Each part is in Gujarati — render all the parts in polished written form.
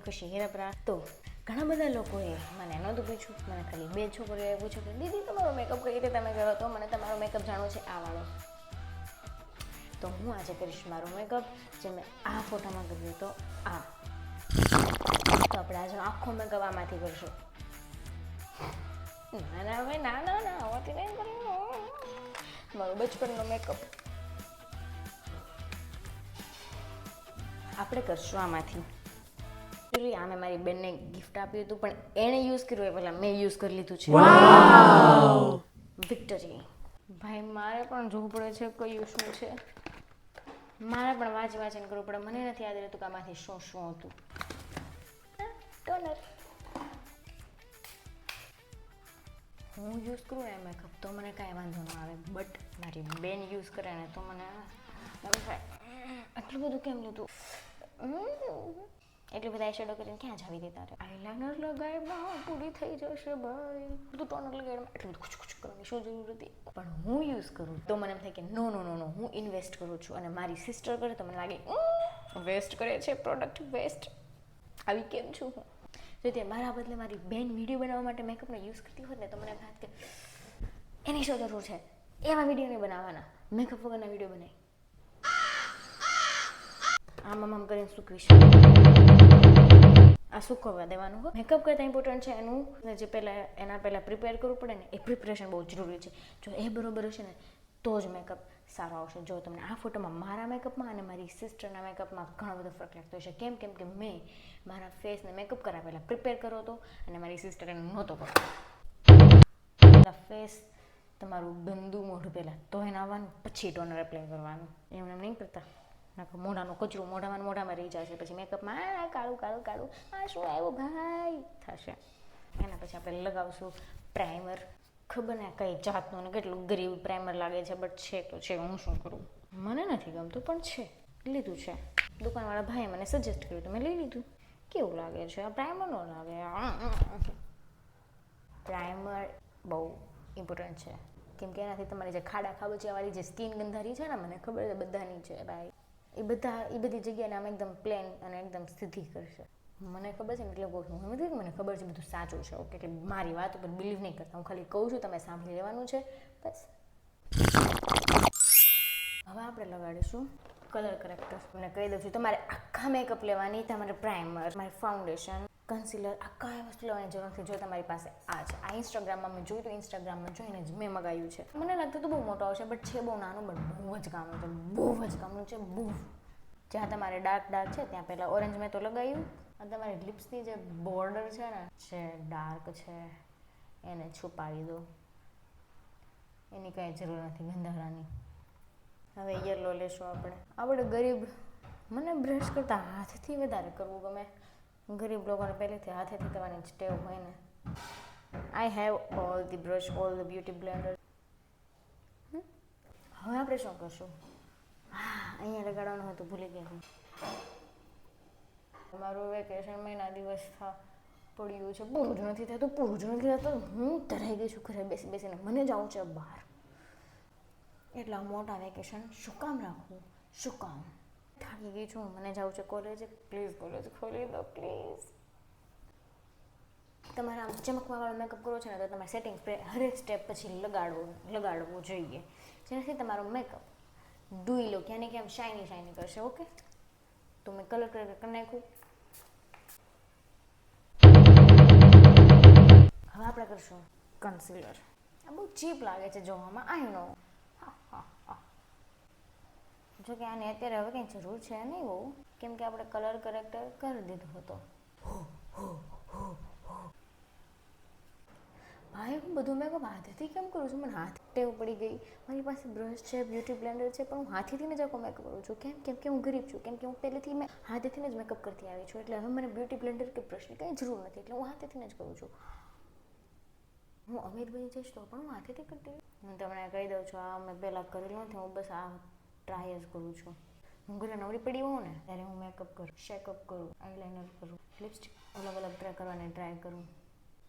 ખુશી હેરાપરા. તો ઘણા બધા લોકોએ મને નહોતું પૂછ્યું, મને ખાલી 2 છોકરીઓએ પૂછ્યું કે દીદી તમારો મેકઅપ કઈ રીતે તમે કરો? તો મને તમારો મેકઅપ જાણવો છે આ વાળો. તો હું આજે કરીશ મારો મેકઅપ જે મેં આ ફોટામાં કર્યો તો આ. તો આપણે આજનો આખો મેકઅપ આમાંથી કરશું. ના ના ભાઈ ના ના ના આવાથી નહીં કર્યું. મારો બચપનનો મેકઅપ આપણે કરશું આમાંથી. આ મેં મારી બેનને ગિફ્ટ આપ્યું હતું પણ એણે યુઝ કર્યું એ પહેલાં મેં યુઝ કરી લીધું છે. વિક્ટરી. ભાઈ મારે પણ જોવું પડે છે કયું શું છે. મારે પણ વાંચીને કરવું પડે. મને નથી યાદ રહેતું કે આમાંથી શું શું હતું. ટોનર હું યુઝ કરું એ મેકઅપ તો મને કાંઈ વાંધો ન આવે, બટ મારી બેન યુઝ કરે ને તો મને આટલું બધું કેમ લીધું? એટલી બધા આઈશેડો કરીને ક્યાં જાવી દે તારે? આઈલાઇનર લગાવ્યા પૂરી થઈ જશે ભાઈ. બધું ટોનર લગાવ્યા એટલું બધું કુછ કરવાની શું જરૂર હતી? પણ હું યુઝ કરું તો મને એમ થાય કે નો નો નો નો હું ઇન્વેસ્ટ કરું છું. અને મારી સિસ્ટર કરે તો મને લાગે વેસ્ટ કરે છે, પ્રોડક્ટ વેસ્ટ. આવી કેમ છું હું? જો તે મારા બદલે મારી બેન વિડીયો બનાવવા માટે મેકઅપનો યુઝ કરતી હોત ને તો મને એમ થાત કે એની શું જરૂર છે? એવા વિડીયો નહીં બનાવવાના, મેકઅપ વગરના વિડીયો બનાવી. આમ કરીને સૂકવીશ. આ સૂકવવા દેવાનું હોય. મેકઅપ કરતાં ઇમ્પોર્ટન્ટ છે એનું જે એના પહેલાં પ્રિપેર કરવું પડે ને એ પ્રિપરેશન બહુ જરૂરી છે. જો એ બરોબર હશે ને તો જ મેકઅપ સારો આવશે. જો તમને આ ફોટોમાં મારા મેકઅપમાં અને મારી સિસ્ટરના મેકઅપમાં ઘણો બધો ફરક લાગતો હશે. કેમ કે મેં મારા ફેસને મેકઅપ કર્યા પહેલાં પ્રિપેર કર્યો હતો અને મારી સિસ્ટર એને નહોતો કર્યો. ફેસ તમારું ગંદુ મોઢું પહેલાં ધોઈને આવવાનું, પછી ટોનર એપ્લાય કરવાનું. એમ નહીં કરતા. મોઢાનો કચરો મોઢામાં રહી જશે. પછી મેકઅપમાં કાળું કાળું કાળું આ શું આવ્યું ભાઈ થશે. એના પછી આપણે લગાવશું પ્રાઇમર. ખબર ને કઈ જાતનું ને કેટલું ગરીબ પ્રાઇમર લાગે છે, બટ છે તો છે. હું શું કરું? મને નથી ગમતું પણ છે, લીધું છે. દુકાનવાળા ભાઈએ મને સજેસ્ટ કર્યું તો મેં લઈ લીધું. કેવું લાગે છે? આ પ્રાઇમર નો લાગે. પ્રાઇમર બહુ ઇમ્પોર્ટન્ટ છે કેમ કે એનાથી તમારી જે ખાડા ખાબોચિયાવાળી જે સ્કિન ગંધારી છે ને, મને ખબર છે બધાની છે ભાઈ, એ બધી જગ્યાને આમ એકદમ પ્લેન અને એકદમ સીધી કરશે. મને ખબર છે ને એટલે કહું છું. હું નથી કે મને ખબર છે બધું સાચું છે ઓકે, એટલે મારી વાત ઉપર બિલીવ નહીં કરતા. હું ખાલી કહું છું, તમે સાંભળી લેવાનું છે બસ. હવે આપણે લગાડીશું કલર કરેક્ટર. તમને કહી દઉં છું તમારે આખા મેકઅપ લેવાની, તમારે પ્રાઇમર, મારી ફાઉન્ડેશન, કન્સીલર, આ કાંઈ વસ્તુ લેવાની જરૂર નથી. જો તમારી પાસે આ છે. આ ઇન્સ્ટાગ્રામમાં મેં જોયું તો ઇન્સ્ટાગ્રામમાં જોઈને જ મેં મગાવ્યું છે. મને લાગતું તો બહુ મોટો આવશે બટ છે બહુ નાનું, બટ બહુ જ કામનું છે. બહુ જ કામનું છે. બહુ જ્યાં તમારે ડાર્ક છે ત્યાં પહેલાં ઓરેન્જ મેં તો લગાવ્યું. અને તમારી લિપ્સની જે બોર્ડર છે ને જે ડાર્ક છે એને છુપાવી દો. એની કાંઈ જરૂર નથી ગંધારાની. હવે યલો લેશું આપણે ગરીબ. મને બ્રશ કરતાં હાથથી વધારે કરવું ગમે. ગરીબ લોકોને પહેલેથી હાથેથી કરવાની ટેવ હોય ને. I have all the brush, all the beauty Blender. હવે આપણે શું કરશું? અહીંયા લગાડવાનું હતું, ભૂલી ગયા. મારું વેકેશન મહિના દિવસ પડ્યું છે, પૂરું જ નથી થતું. હું ડરાઈ ગઈ છું ઘરે બેસીને. મને જવું છે બહાર. એટલા મોટા વેકેશન શું કામ રાખવું? શું કામ? થાકી ગઈ છું. મને જવું છે કોલેજ. પ્લીઝ કોલેજ ખોલી દો પ્લીઝ. તમારે આમ ચમકવાવાળો મેકઅપ કરવો છે ને તો તમારે સેટિંગ સ્પ્રે હરેક સ્ટેપ પછી લગાડવું જોઈએ, જેનાથી તમારો મેકઅપ ડૂઈ લો ક્યાં ને ક્યાં શાઇની કરશે. ઓકે, તો મેં કલર કરી નાખ્યું. હવે આપણે કરશું કન્સીલર. આ બહુ ચીપ લાગે છે જોવામાં, આઈ નો. જો કે આને અત્યારે હવે કંઈ જરૂર છે નહીં બહુ, કેમ કે આપણે કલર કરેક્ટર કરી દીધો હતો. ભાઈ હું બધું મેકઅપ હાથેથી કેમ કરું છું? મને હાથ ટેવ પડી ગઈ. મારી પાસે બ્રશ છે, બ્યુટી બ્લેન્ડર છે, પણ હું હાથેથી જ આખો મેકઅપ કરું છું. કેમ કે હું ગરીબ છું. કેમ કે હું પહેલેથી મેં હાથેથી જ મેકઅપ કરતી આવી છું. એટલે હવે મને બ્યુટી બ્લેન્ડર કે બ્રશની કંઈ જરૂર નથી. એટલે હું હાથેથી જ કરું છું. હું અમીર બની જઈશ તો પણ હું હાથેથી કરતી. હું તમને કહી દઉં છું, આ મેં પહેલાં કરેલું નથી. હું બસ આ ટ્રાય જ કરું છું. હું ઘરે નવરી પડી હોઉં ને ત્યારે હું મેકઅપ કરું, શેકઅપ કરું, આઈલાઇનર કરું, લિપસ્ટિક અલગ ટ્રાય કરવાની ટ્રાય કરું.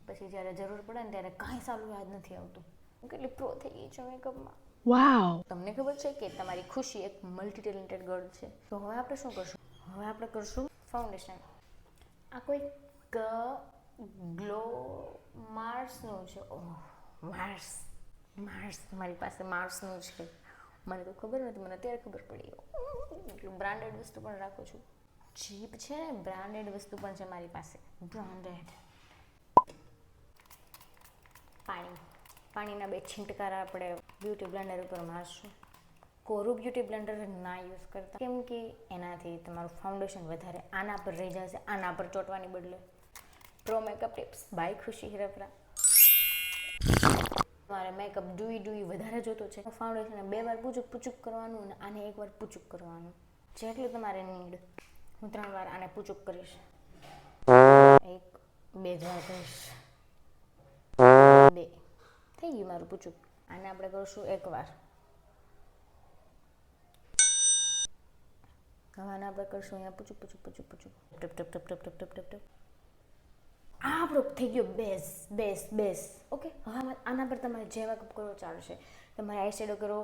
પછી જ્યારે જરૂર પડે ને ત્યારે કાંઈ સારું યાદ નથી આવતું. હું કેટલી પ્રો થઈ ગઈ છું મેકઅપમાં. વાવ! તમને ખબર છે કે તમારી ખુશી એક મલ્ટી ટેલેન્ટેડ ગર્લ છે. તો હવે આપણે શું કરશું? હવે આપણે કરશું ફાઉન્ડેશન. આ કોઈ ગ્લો માર્સનું છે. ઓહ, માર્સ મારી પાસે માર્સનું છે. મને તો ખબર નથી, મને અત્યારે ખબર પડી. એટલું બ્રાન્ડેડ વસ્તુ પણ રાખું છું. ચીપ છે ને, બ્રાન્ડેડ વસ્તુ પણ છે મારી પાસે. બ્રાન્ડેડ. પાણીના 2 છીંટકારા આપણે બ્યુટી બ્લેન્ડર ઉપર મારશું. કોરું બ્યુટી બ્લેન્ડર ના યુઝ કરતા, કેમ કે એનાથી તમારું ફાઉન્ડેશન વધારે આના પર રહી જશે, આના પર ચોંટવાની બદલે. પ્રો મેકઅપ ટિપ્સ બાય ખુશી હિરપરા. તમારે મેકઅપ ડુઈ વધારે જોતો છે, ફાઉન્ડેશન 2 વાર પૂચુક કરવાનું અને આને 1 વાર પૂચુક કરવાનું, જેટલું તમારે નીડ. હું 3 વાર આને પૂચુક કરીશ, 1 2 વાર કરીશ, 2 થઈ ગયું મારું પૂચુક. આને આપણે કરીશું 1 વાર. હવે આને આપણે કરીશું અહીંયા પૂચુક ટપ ટપ. આ આપણો થઈ ગયો બેઝ. ઓકે, હવે આના પર તમારે જે મેકઅપ કરો ચાલશે. તમારે આઈ શેડો કરો,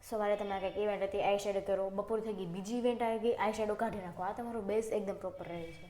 સવારે તમારે કંઈક ઇવેન્ટ હતી આઈ શેડો કરો, બપોર થઈ ગઈ બીજી ઇવેન્ટ આવી ગઈ આઈ શેડો કાઢી નાખો. આ તમારો બેઝ એકદમ પ્રોપર રહે છે.